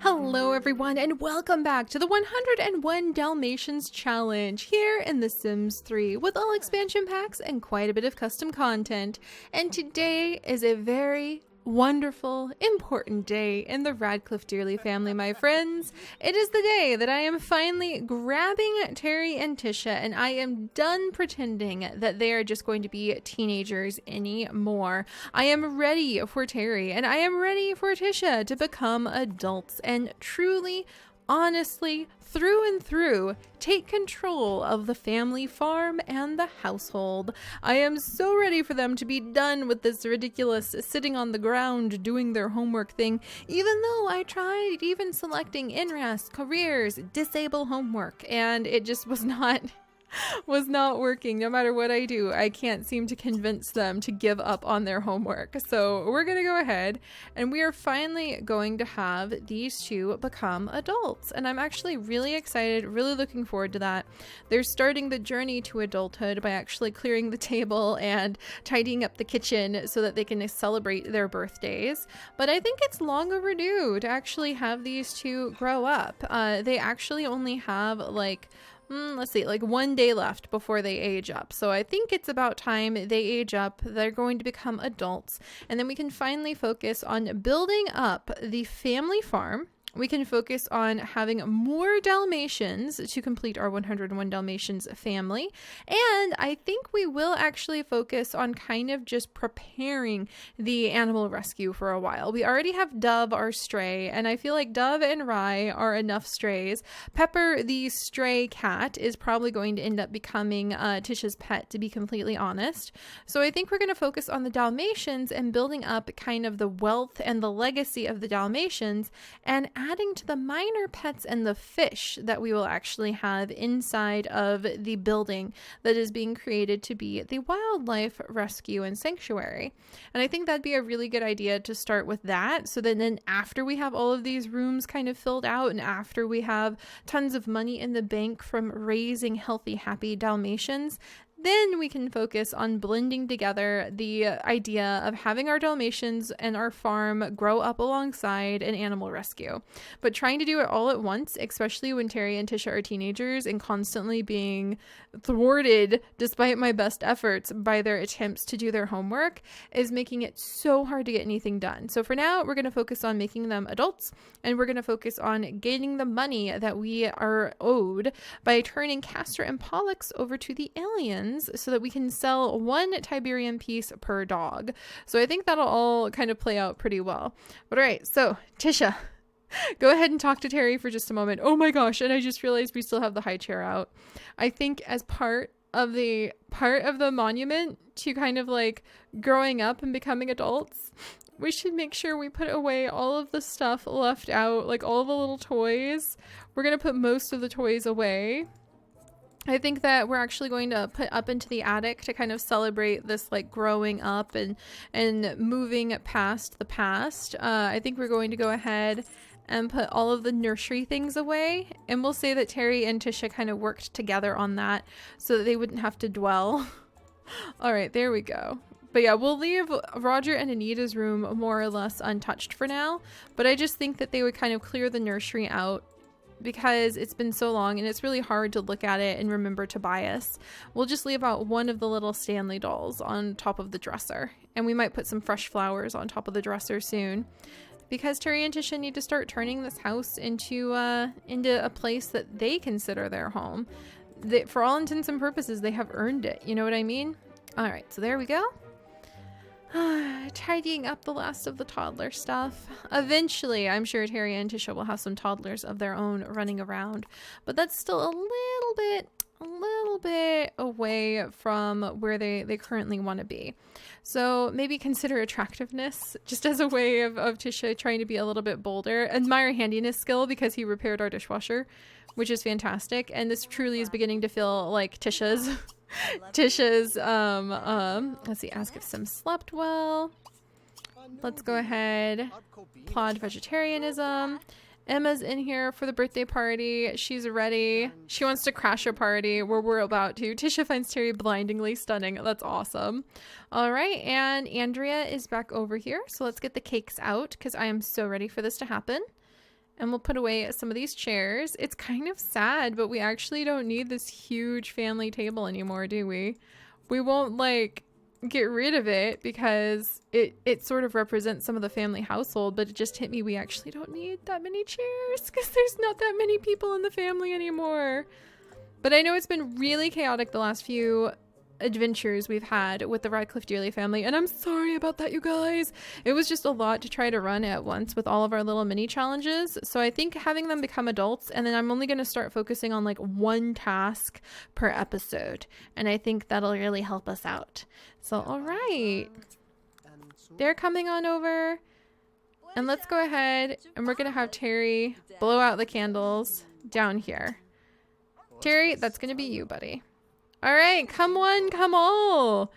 Hello everyone and welcome back to the 101 Dalmatians challenge here in The Sims 3 with all expansion packs and quite a bit of custom content. And today is a very wonderful, important day in the Radcliffe Dearly family, my friends. It is the day that I am finally grabbing Terry and Tisha, and I am done pretending that they are just going to be teenagers anymore. I am ready for Terry, and I am ready for Tisha to become adults and truly, honestly, through and through, take control of the family farm and the household. I am so ready for them to be done with this ridiculous sitting on the ground doing their homework thing, even though I tried even selecting NRAS, careers, disable homework, and it just was not working. No matter what I do, I can't seem to convince them to give up on their homework. So we're going to go ahead and we are finally going to have these two become adults. And I'm actually really excited, really looking forward to that. They're starting the journey to adulthood by actually clearing the table and tidying up the kitchen so that they can celebrate their birthdays. But I think it's long overdue to actually have these two grow up. They actually only have like one day left before they age up. So I think it's about time they age up. They're going to become adults. And then we can finally focus on building up the family farm. We can focus on having more Dalmatians to complete our 101 Dalmatians family. And I think we will actually focus on kind of just preparing the animal rescue for a while. We already have Dove, our stray, and I feel like Dove and Rye are enough strays. Pepper, the stray cat, is probably going to end up becoming Tisha's pet, to be completely honest. So I think we're going to focus on the Dalmatians and building up kind of the wealth and the legacy of the Dalmatians, and adding to the minor pets and the fish that we will actually have inside of the building that is being created to be the wildlife rescue and sanctuary. And I think that'd be a really good idea to start with that, so that then after we have all of these rooms kind of filled out and after we have tons of money in the bank from raising healthy, happy Dalmatians, then we can focus on blending together the idea of having our Dalmatians and our farm grow up alongside an animal rescue. But trying to do it all at once, especially when Terry and Tisha are teenagers and constantly being thwarted despite my best efforts by their attempts to do their homework, is making it so hard to get anything done. So for now, we're going to focus on making them adults, and we're going to focus on gaining the money that we are owed by turning Castor and Pollux over to the aliens, so that we can sell one Tiberian piece per dog. So I think that'll all kind of play out pretty well. But all right, so Tisha, go ahead and talk to Terry for just a moment. Oh my gosh, and I just realized we still have the high chair out. I think as part of the monument to kind of like growing up and becoming adults, we should make sure we put away all of the stuff left out, like all the little toys. We're going to put most of the toys away. I think that we're actually going to put up into the attic to kind of celebrate this like growing up and moving past the past. I think we're going to go ahead and put all of the nursery things away, and we'll say that Terry and Tisha kind of worked together on that so that they wouldn't have to dwell. All right, there we go. But yeah, we'll leave Roger and Anita's room more or less untouched for now, but I just think that they would kind of clear the nursery out because it's been so long and it's really hard to look at it and remember Tobias. We'll just leave out one of the little Stanley dolls on top of the dresser, and we might put some fresh flowers on top of the dresser soon, because Terry and Tisha need to start turning this house into a place that they consider their home. For all intents and purposes, they have earned it. You know what I mean? All right, so there we go. Tidying up the last of the toddler stuff. Eventually, I'm sure Terry and Tisha will have some toddlers of their own running around, but that's still a little bit away from where they currently want to be. So maybe consider attractiveness just as a way of Tisha trying to be a little bit bolder. Admire handiness skill because he repaired our dishwasher, which is fantastic. And this truly is beginning to feel like Tisha's let's see, ask if Sim slept well. Let's go ahead. Applaud vegetarianism. Emma's in here for the birthday party. She's ready. She wants to crash a party where we're about to. Tisha finds Terry blindingly stunning. That's awesome. All right, and Andrea is back over here. So let's get the cakes out because I am so ready for this to happen. And we'll put away some of these chairs. It's kind of sad, but we actually don't need this huge family table anymore, do we? We won't like get rid of it because it sort of represents some of the family household, but it just hit me we actually don't need that many chairs because there's not that many people in the family anymore. But I know it's been really chaotic the last few adventures we've had with the Radcliffe Dearly family, and I'm sorry about that, you guys. It was just a lot to try to run at once with all of our little mini challenges. So I think having them become adults, and then I'm only going to start focusing on like one task per episode, and I think that'll really help us out. So all right, they're coming on over, and let's go ahead and we're going to have Terry blow out the candles down here. Terry, that's going to be you, buddy. All right, come one, come all.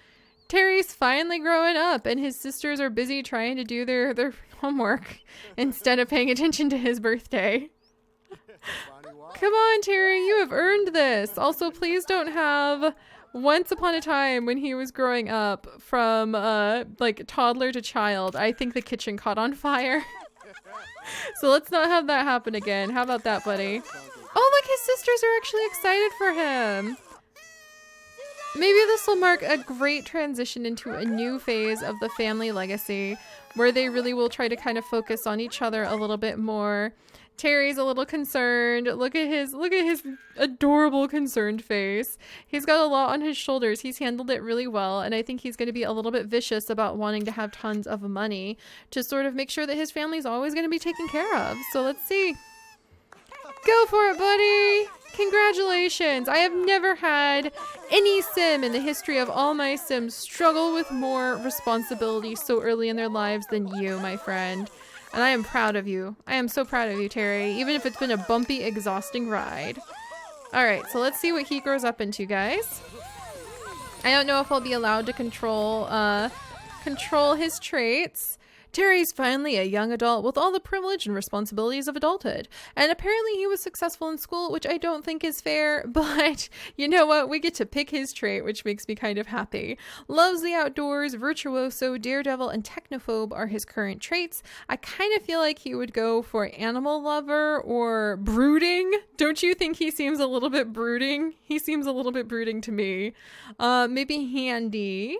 Terry's finally growing up, and his sisters are busy trying to do their homework instead of paying attention to his birthday. Come on, Terry, you have earned this. Also, please don't have once upon a time when he was growing up from like toddler to child. I think the kitchen caught on fire. So let's not have that happen again. How about that, buddy? Oh, look, his sisters are actually excited for him. Maybe this will mark a great transition into a new phase of the family legacy where they really will try to kind of focus on each other a little bit more. Terry's a little concerned. Look at his adorable concerned face. He's got a lot on his shoulders. He's handled it really well, and I think he's going to be a little bit vicious about wanting to have tons of money to sort of make sure that his family's always going to be taken care of. So let's see. Go for it, buddy! Congratulations! I have never had any sim in the history of all my sims struggle with more responsibility so early in their lives than you, my friend. And I am proud of you. I am so proud of you, Terry, even if it's been a bumpy, exhausting ride. Alright, so let's see what he grows up into, guys. I don't know if I'll be allowed to control his traits. Terry's finally a young adult with all the privilege and responsibilities of adulthood. And apparently he was successful in school, which I don't think is fair, but you know what? We get to pick his trait, which makes me kind of happy. Loves the outdoors, virtuoso, daredevil, and technophobe are his current traits. I kind of feel like he would go for animal lover or brooding. Don't you think he seems a little bit brooding? He seems a little bit brooding to me. Maybe handy.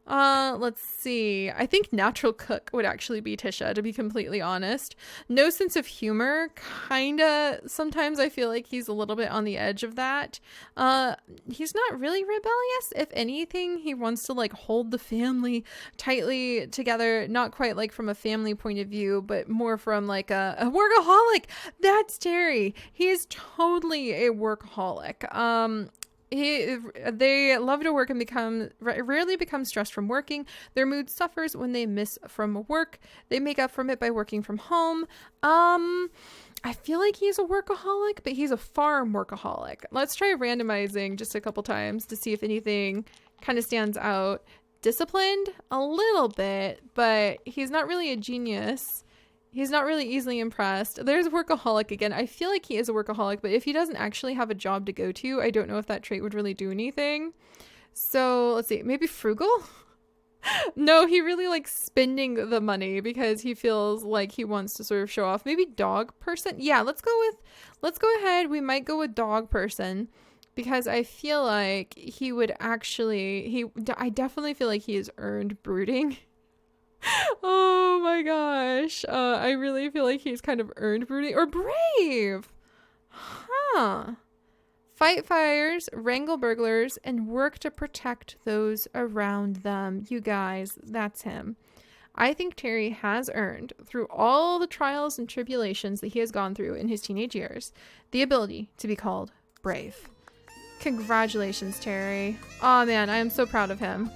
Let's see. I think natural cook would actually be Tisha, to be completely honest. No sense of humor. Kinda. Sometimes I feel like he's a little bit on the edge of that. He's not really rebellious. If anything, he wants to like hold the family tightly together. Not quite like from a family point of view, but more from like a workaholic. That's Terry. He is totally a workaholic. They love to work and rarely become stressed from working. Their mood suffers when they miss from work. They make up for it by working from home. I feel like he's a workaholic, but he's a farm workaholic. Let's try randomizing just a couple times to see if anything kind of stands out. Disciplined a little bit, but he's not really a genius. He's not really easily impressed. There's workaholic again. I feel like he is a workaholic, but if he doesn't actually have a job to go to, I don't know if that trait would really do anything. So let's see, maybe frugal? No, he really likes spending the money because he feels like he wants to sort of show off. Maybe dog person? Yeah, let's go ahead. We might go with dog person because I feel like he would actually, I definitely feel like he has earned brooding. Oh my gosh. I really feel like he's kind of earned brooding or brave. Huh. Fight fires, wrangle burglars, and work to protect those around them. You guys, that's him. I think Terry has earned, through all the trials and tribulations that he has gone through in his teenage years, the ability to be called brave. Congratulations, Terry. Oh man, I am so proud of him.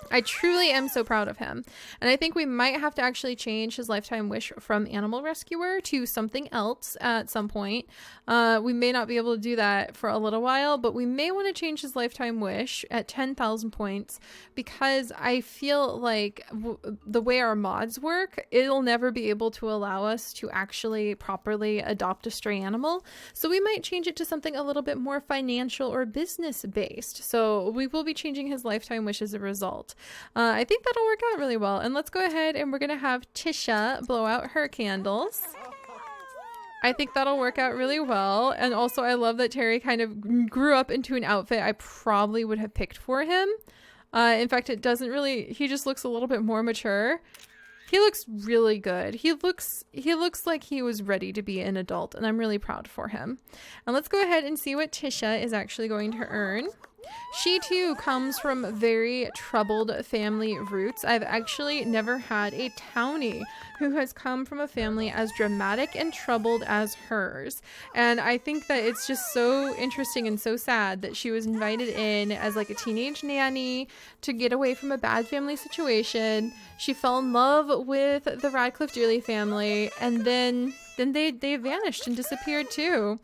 I truly am so proud of him. And I think we might have to actually change his lifetime wish from animal rescuer to something else at some point. We may not be able to do that for a little while, but we may want to change his lifetime wish at 10,000 points because I feel like the way our mods work, it'll never be able to allow us to actually properly adopt a stray animal. So we might change it to something a little bit more financial or business based. So we will be changing his lifetime wish as a result. I think that'll work out really well. And let's go ahead and we're going to have Tisha blow out her candles. I think that'll work out really well. And also I love that Terry kind of grew up into an outfit I probably would have picked for him. In fact, it doesn't really, he just looks a little bit more mature. He looks really good. He looks like he was ready to be an adult, and I'm really proud for him. And let's go ahead and see what Tisha is actually going to earn. She too comes from very troubled family roots. I've actually never had a townie who has come from a family as dramatic and troubled as hers. And I think that it's just so interesting and so sad that she was invited in as like a teenage nanny to get away from a bad family situation. She fell in love with the Radcliffe Dearly family, and then they vanished and disappeared too.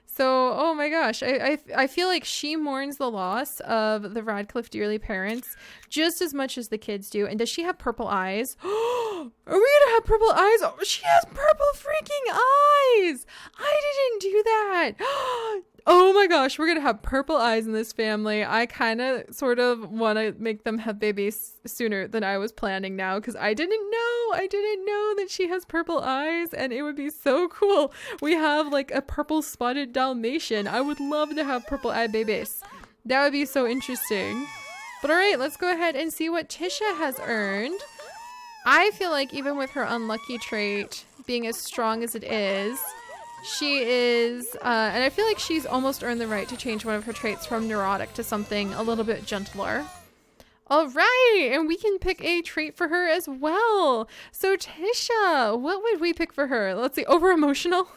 So, oh my gosh, I feel like she mourns the loss of the Radcliffe Dearly parents just as much as the kids do. And does she have purple eyes? Are we gonna have purple eyes? Oh, she has purple freaking eyes! I didn't do that! Oh my gosh, we're gonna have purple eyes in this family. I kind of sort of want to make them have babies sooner than I was planning now, because I didn't know that she has purple eyes, and it would be so cool. We have like a purple spotted Dalmatian. I would love to have purple eye babies. That would be so interesting. But all right, let's go ahead and see what Tisha has earned. I feel like even with her unlucky trait being as strong as it is, she is, and I feel like she's almost earned the right to change one of her traits from neurotic to something a little bit gentler. All right, and we can pick a trait for her as well. So Tisha, what would we pick for her? Let's see, over emotional.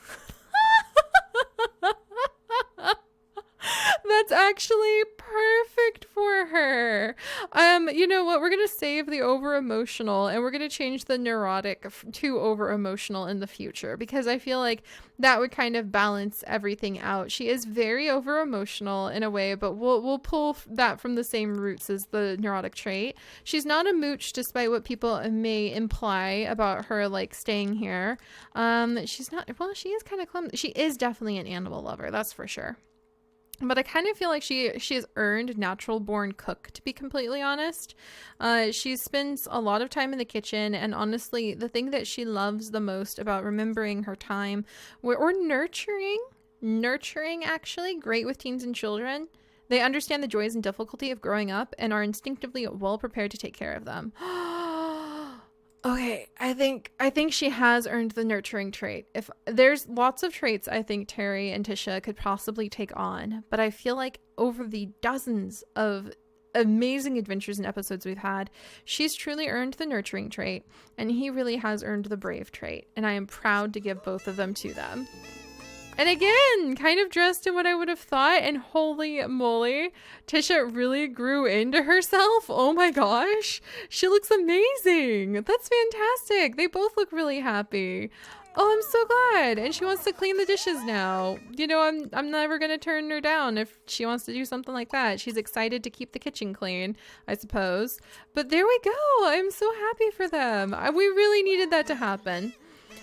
That's actually perfect for her. You know what? We're going to save the over emotional and we're going to change the neurotic to over emotional in the future, because I feel like that would kind of balance everything out. She is very over emotional in a way, but we'll pull that from the same roots as the neurotic trait. She's not a mooch, despite what people may imply about her like staying here. She's not, well, she is kind of clumsy. She is definitely an animal lover, that's for sure. But I kind of feel like she has earned natural born cook, to be completely honest. She spends a lot of time in the kitchen, and honestly, the thing that she loves the most about remembering her time or nurturing actually, great with teens and children. They understand the joys and difficulty of growing up and are instinctively well prepared to take care of them. Okay, I think she has earned the nurturing trait. If there's lots of traits I think Terry and Tisha could possibly take on, but I feel like over the dozens of amazing adventures and episodes we've had, she's truly earned the nurturing trait, and he really has earned the brave trait, and I am proud to give both of them to them. And again, kind of dressed in what I would have thought, and holy moly, Tisha really grew into herself. Oh my gosh, she looks amazing. That's fantastic. They both look really happy. Oh, I'm so glad. And she wants to clean the dishes now. You know, I'm never going to turn her down if she wants to do something like that. She's excited to keep the kitchen clean, I suppose. But there we go. I'm so happy for them. We really needed that to happen.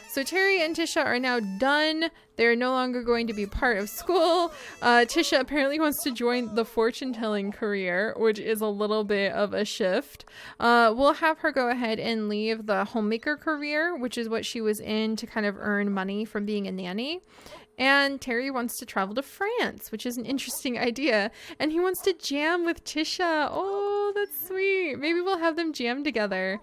So Terry and Tisha are now done. They're no longer going to be part of school. Tisha apparently wants to join the fortune-telling career, which is a little bit of a shift. We'll have her go ahead and leave the homemaker career, which is what she was in to kind of earn money from being a nanny. And Terry wants to travel to France, which is an interesting idea. And he wants to jam with Tisha. Oh, that's sweet. Maybe we'll have them jam together.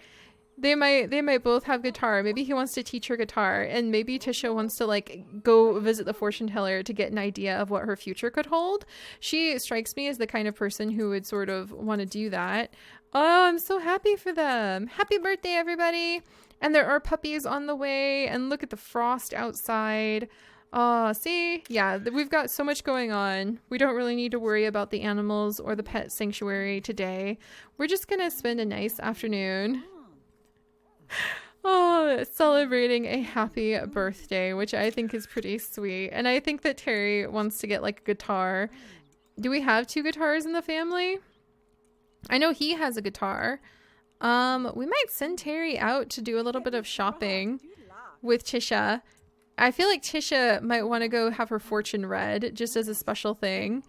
They might both have guitar. Maybe he wants to teach her guitar, and maybe Tisha wants to like go visit the fortune teller to get an idea of what her future could hold. She strikes me as the kind of person who would sort of want to do that. Oh, I'm so happy for them. Happy birthday, everybody. And there are puppies on the way, and look at the frost outside. Oh, see? Yeah, we've got so much going on. We don't really need to worry about the animals or the pet sanctuary today. We're just gonna spend a nice afternoon celebrating a happy birthday, which I think is pretty sweet. And I think that Terry wants to get like a guitar. Do we have 2 guitars in the family? I know he has a guitar. We might send Terry out to do a little bit of shopping with Tisha. I feel like Tisha might want to go have her fortune read just as a special thing.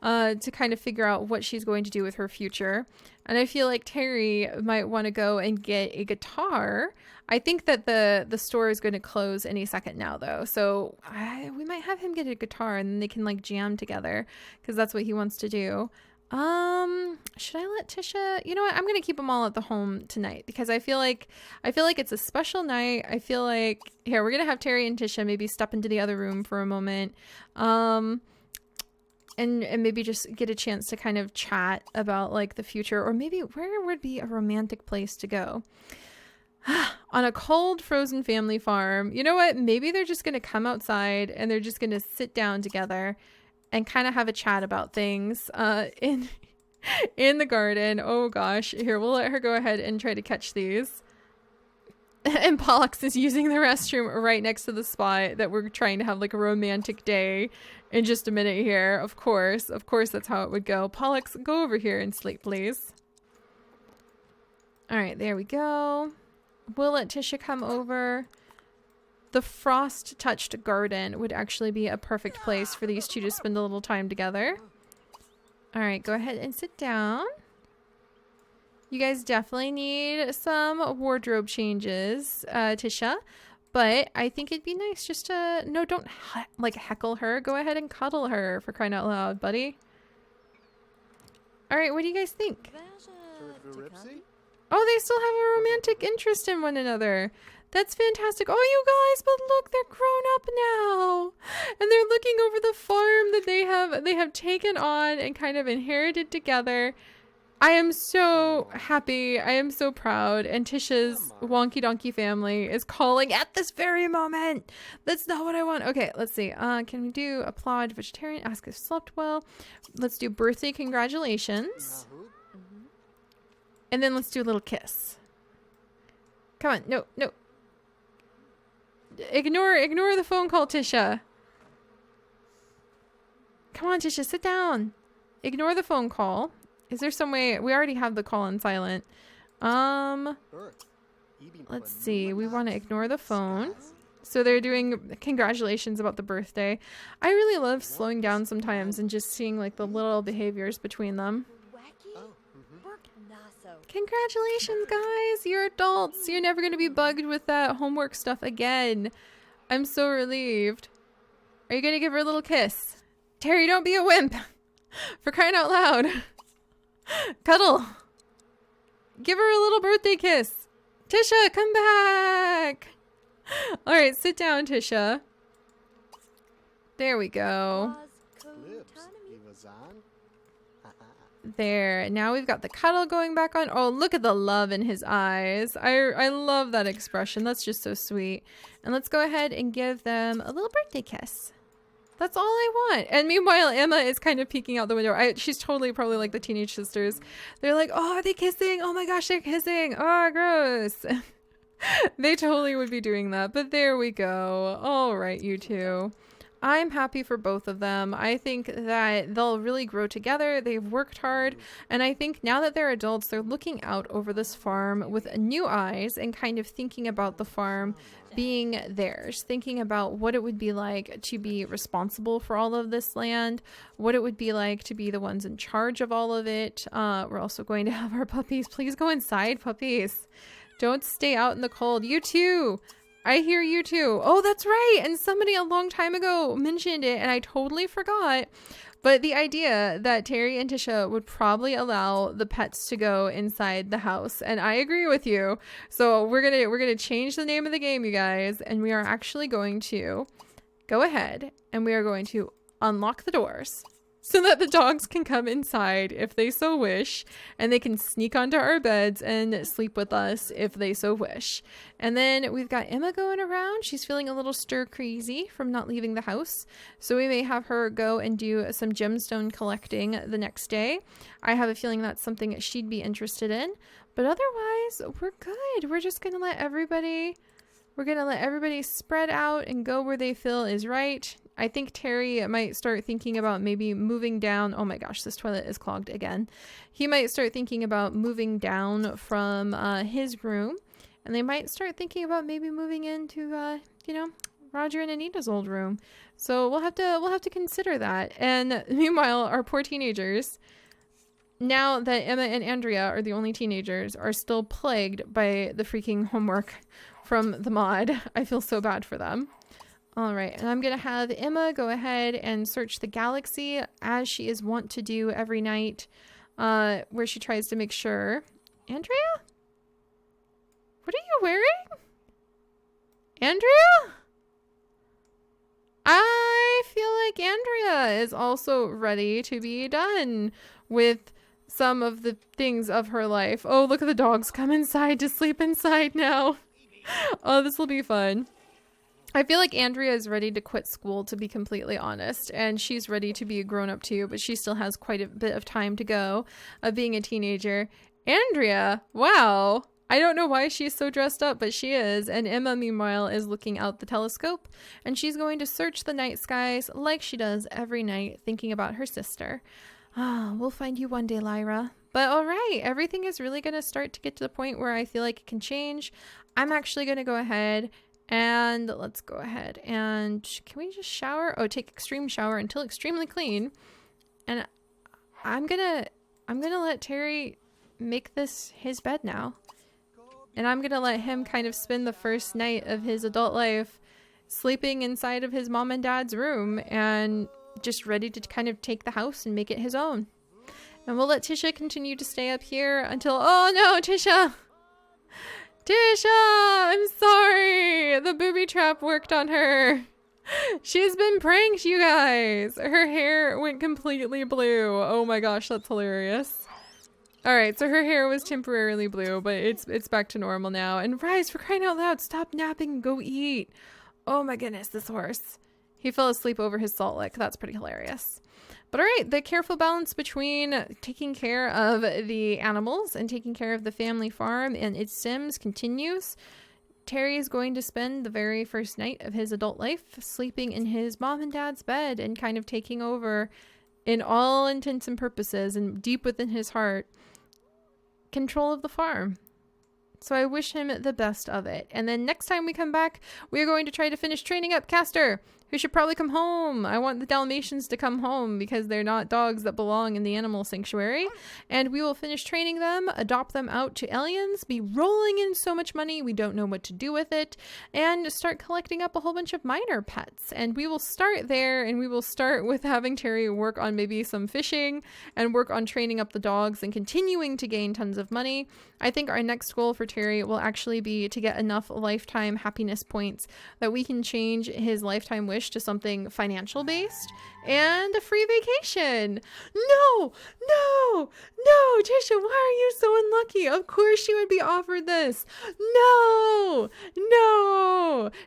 to kind of figure out what she's going to do with her future. And I feel like Terry might want to go and get a guitar. I think that the store is going to close any second now, though. So we might have him get a guitar and then they can like jam together because that's what he wants to do. Should I let Tisha? You know what? I'm going to keep them all at the home tonight because I feel like it's a special night. I feel like here we're going to have Terry and Tisha maybe step into the other room for a moment. And maybe just get a chance to kind of chat about like the future, or maybe where would be a romantic place to go. On a cold, frozen family farm. You know what? Maybe they're just going to come outside and they're just going to sit down together and kind of have a chat about things in the garden. Oh gosh. Here, we'll let her go ahead and try to catch these. And Pollux is using the restroom right next to the spot that we're trying to have like a romantic day in just a minute here. Of course, that's how it would go. Pollux, go over here and sleep, please. All right, there we go. We'll let Tisha come over. The frost-touched garden would actually be a perfect place for these two to spend a little time together. All right, go ahead and sit down. You guys definitely need some wardrobe changes, Tisha. But I think it'd be nice just to... No, don't like heckle her. Go ahead and cuddle her, for crying out loud, buddy. All right, what do you guys think? Oh, they still have a romantic interest in one another. That's fantastic. Oh, you guys, but look, they're grown up now. And they're looking over the farm that they have taken on and kind of inherited together. I am so happy. I am so proud. And Tisha's wonky donkey family is calling at this very moment. That's not what I want. Okay, let's see. Can we do applaud vegetarian? Ask if slept well. Let's do birthday congratulations. And then let's do a little kiss. Come on. No, no. Ignore the phone call, Tisha. Come on, Tisha, sit down. Ignore the phone call. Is there some way? We already have the call on silent. Let's see. We want to ignore the phone. So they're doing congratulations about the birthday. I really love slowing down sometimes and just seeing like the little behaviors between them. Congratulations, guys. You're adults. You're never going to be bugged with that homework stuff again. I'm so relieved. Are you going to give her a little kiss? Terry, don't be a wimp. For crying out loud. Cuddle. Give her a little birthday kiss. Tisha, come back. All right, sit down, Tisha. There we go. There. Now we've got the cuddle going back on. Oh, look at the love in his eyes. I love that expression. That's just so sweet. And let's go ahead and give them a little birthday kiss. That's all I want. And meanwhile, Emma is kind of peeking out the window. She's totally probably like the teenage sisters. They're like, oh, are they kissing? Oh my gosh, they're kissing. Oh, gross. They totally would be doing that. But there we go. All right, you two. I'm happy for both of them. I think that they'll really grow together. They've worked hard. And I think now that they're adults, they're looking out over this farm with new eyes and kind of thinking about the farm being theirs, thinking about what it would be like to be responsible for all of this land, what it would be like to be the ones in charge of all of it. We're also going to have our puppies. Please go inside, puppies. Don't stay out in the cold. You too. I hear you too. Oh, that's right. And somebody a long time ago mentioned it and I totally forgot. But the idea that Terry and Tisha would probably allow the pets to go inside the house. And I agree with you. So we're gonna change the name of the game, you guys. And we are actually going to go ahead and we are going to unlock the doors so that the dogs can come inside if they so wish, and they can sneak onto our beds and sleep with us if they so wish. And then we've got Emma going around. She's feeling a little stir crazy from not leaving the house, so we may have her go and do some gemstone collecting the next day. I have a feeling that's something she'd be interested in, but otherwise we're good. We're just gonna let everybody spread out and go where they feel is right. I think Terry might start thinking about maybe moving down. Oh my gosh, this toilet is clogged again. He might start thinking about moving down from his room, and they might start thinking about maybe moving into, Roger and Anita's old room. So we'll have to consider that. And meanwhile, our poor teenagers, now that Emma and Andrea are the only teenagers, are still plagued by the freaking homework from the mod. I feel so bad for them. All right, and I'm going to have Emma go ahead and search the galaxy as she is wont to do every night, where she tries to make sure. Andrea? What are you wearing? Andrea? I feel like Andrea is also ready to be done with some of the things of her life. Oh, look at the dogs come inside to sleep inside now. Oh, this will be fun. I feel like Andrea is ready to quit school, to be completely honest, and she's ready to be a grown-up too, but she still has quite a bit of time to go of being a teenager. Andrea, wow. I don't know why she's so dressed up, but she is. And Emma, meanwhile, is looking out the telescope, and she's going to search the night skies like she does every night, thinking about her sister. Ah, we'll find you one day, Lyra. But all right, everything is really going to start to get to the point where I feel like it can change. I'm actually going to go ahead and let's go ahead and can we just shower? Oh, take extreme shower until extremely clean. And I'm gonna let Terry make this his bed now. And I'm gonna let him kind of spend the first night of his adult life sleeping inside of his mom and dad's room and just ready to kind of take the house and make it his own. And we'll let Tisha continue to stay up here until, oh no, Tisha! Tisha! I'm sorry! The booby trap worked on her. She's been pranked, you guys! Her hair went completely blue. Oh my gosh, that's hilarious. Alright, so her hair was temporarily blue, but it's back to normal now. And Rise, for crying out loud, stop napping and go eat. Oh my goodness, this horse. He fell asleep over his salt lick. That's pretty hilarious. But all right, the careful balance between taking care of the animals and taking care of the family farm and its Sims continues. Terry is going to spend the very first night of his adult life sleeping in his mom and dad's bed and kind of taking over, in all intents and purposes and deep within his heart, control of the farm. So I wish him the best of it. And then next time we come back, we're going to try to finish training up Castor, who should probably come home. I want the Dalmatians to come home because they're not dogs that belong in the animal sanctuary. And we will finish training them, adopt them out to aliens, be rolling in so much money we don't know what to do with it, and start collecting up a whole bunch of minor pets. And we will start there, and we will start with having Terry work on maybe some fishing and work on training up the dogs and continuing to gain tons of money. I think our next goal for Terry will actually be to get enough lifetime happiness points that we can change his lifetime wish to something financial based and a free vacation. No, Tisha, why are you so unlucky? Of course she would be offered this. No,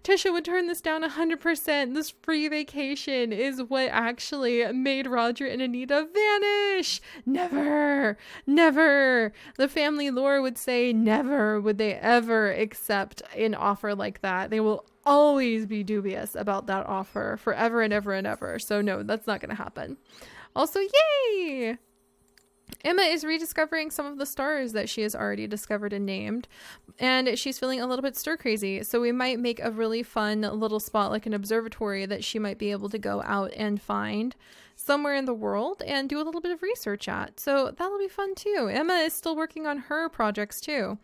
Tisha would turn this down 100%. This free vacation is what actually made Roger and Anita vanish. Never. The family lore would say never would they ever accept an offer like that. They will always be dubious about that offer forever and ever and ever. So no, that's not going to happen. Also, yay! Emma is rediscovering some of the stars that she has already discovered and named, and she's feeling a little bit stir crazy. So we might make a really fun little spot, like an observatory, that she might be able to go out and find somewhere in the world and do a little bit of research at. So that'll be fun too. Emma is still working on her projects too.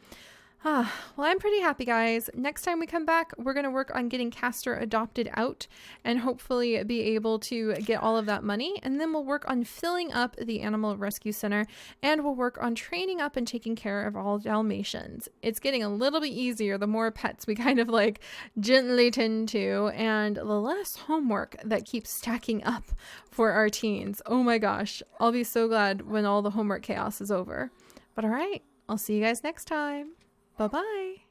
Well, I'm pretty happy, guys. Next time we come back, we're going to work on getting Castor adopted out and hopefully be able to get all of that money. And then we'll work on filling up the animal rescue center, and we'll work on training up and taking care of all Dalmatians. It's getting a little bit easier the more pets we kind of like gently tend to, and the less homework that keeps stacking up for our teens. Oh my gosh, I'll be so glad when all the homework chaos is over. But all right, I'll see you guys next time. Bye-bye.